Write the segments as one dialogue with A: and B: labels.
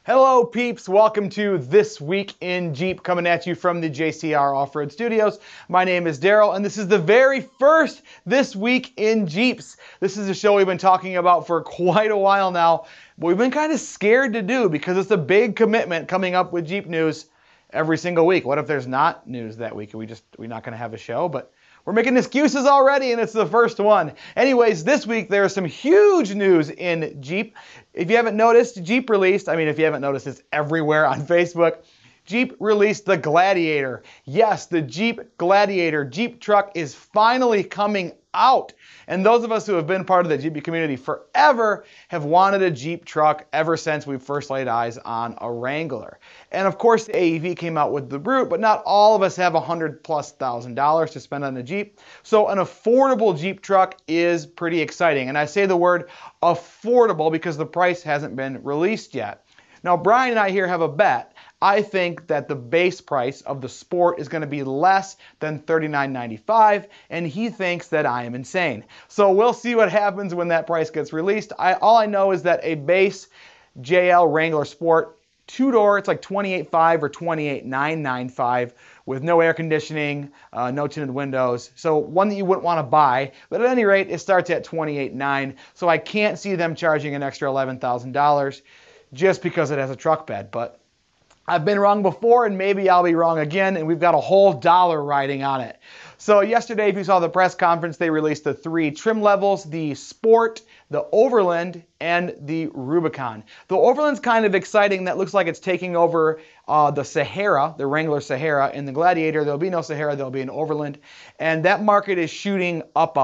A: Hello peeps, welcome to This Week in Jeep, coming at you from the JcrOffroad studios. My name is Daryl and this is the very first This Week in Jeeps. This is a show we've been talking about for quite a while now, but we've been kind of scared to do because it's a big commitment coming up with Jeep news every single week. What if there's not news that week? We're not going to have a show, but we're making excuses already, and it's the first one. Anyways, this week there is some huge news in Jeep. If you haven't noticed, Jeep released, if you haven't noticed, it's everywhere on Facebook. Jeep released the Gladiator. Yes, the Jeep Gladiator Jeep truck is finally coming out. And those of us who have been part of the Jeep community forever have wanted a Jeep truck ever since we first laid eyes on a Wrangler. And of course, the AEV came out with the Brute, but not all of us have $100,000+ to spend on a Jeep. So an affordable Jeep truck is pretty exciting. And I say the word affordable because the price hasn't been released yet. Now, Brian and I here have a bet. I think that the base price of the Sport is going to be less than $39.95, and he thinks that I am insane. So we'll see what happens when that price gets released. All I know is that a base JL Wrangler Sport two-door, it's like $28.5 or $28,995 with no air conditioning, no tinted windows. So one that you wouldn't want to buy, but at any rate, it starts at $28,900. So I can't see them charging an extra $11,000 just because it has a truck bed. But I've been wrong before, and maybe I'll be wrong again, and we've got a whole dollar riding on it. So yesterday, if you saw the press conference, they released the 3 trim levels: the Sport, the Overland, and the Rubicon. The Overland's kind of exciting. That looks like it's taking over the Sahara, the Wrangler Sahara. In the Gladiator, there'll be no Sahara, there'll be an Overland. And that market is shooting up,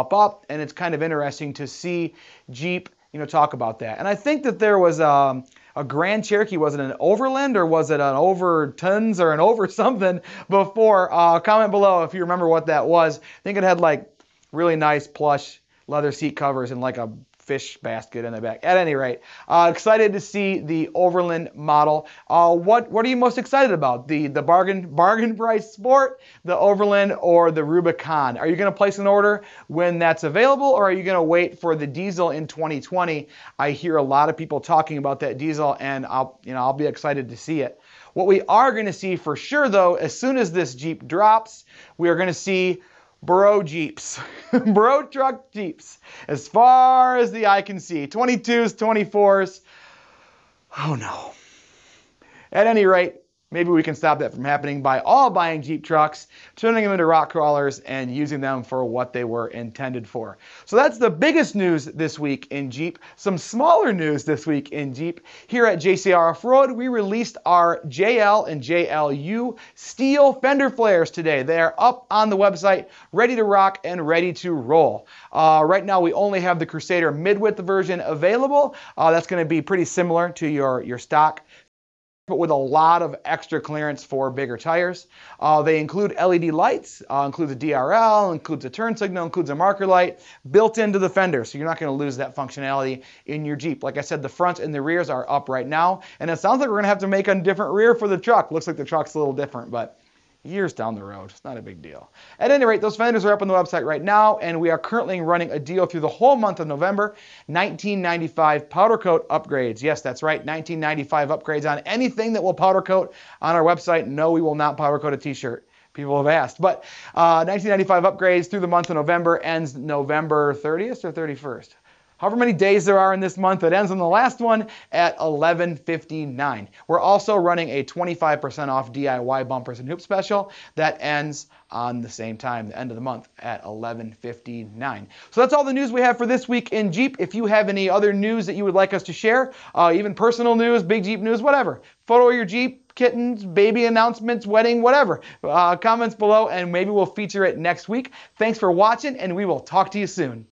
A: and it's kind of interesting to see Jeep, talk about that. And I think that there was a Grand Cherokee, was it an Overland or was it an Over Tons or an Over something before? Comment below if you remember what that was. I think it had like really nice plush leather seat covers and like a fish basket in the back. At any rate, excited to see the Overland model. What are you most excited about? The bargain price Sport, the Overland, or the Rubicon? Are you going to place an order when that's available, or are you going to wait for the diesel in 2020? I hear a lot of people talking about that diesel, and I'll be excited to see it. What we are going to see for sure, though, as soon as this Jeep drops, we are going to see bro Jeeps, bro truck Jeeps, as far as the eye can see. 22s, 24s. Oh no. At any rate, maybe we can stop that from happening by all buying Jeep trucks, turning them into rock crawlers, and using them for what they were intended for. So that's the biggest news this week in Jeep. Some smaller news this week in Jeep. Here at JcrOffroad, we released our JL and JLU steel fender flares today. They are up on the website, ready to rock and ready to roll. Right now, we only have the Crusader mid-width version available. That's going to be pretty similar to your stock, but with a lot of extra clearance for bigger tires. They include LED lights, includes a DRL, includes a turn signal, includes a marker light built into the fender, so you're not going to lose that functionality in your Jeep. Like I said, the front and the rears are up right now, and it sounds like we're going to have to make a different rear for the truck. Looks like the truck's a little different, but years down the road, it's not a big deal. At any rate, those fenders are up on the website right now, and we are currently running a deal through the whole month of November. $19.95 powder coat upgrades. Yes, that's right, $19.95 upgrades on anything that will powder coat on our website. No, we will not powder coat a t-shirt. People have asked, but $19.95 upgrades through the month of November, ends November 30th or 31st. However many days there are in this month, it ends on the last one at $11.59. We're also running a 25% off DIY bumpers and hoops special that ends on the same time, the end of the month, at $11.59. So that's all the news we have for this week in Jeep. If you have any other news that you would like us to share, even personal news, big Jeep news, whatever, photo of your Jeep, kittens, baby announcements, wedding, whatever, comments below, and maybe we'll feature it next week. Thanks for watching, and we will talk to you soon.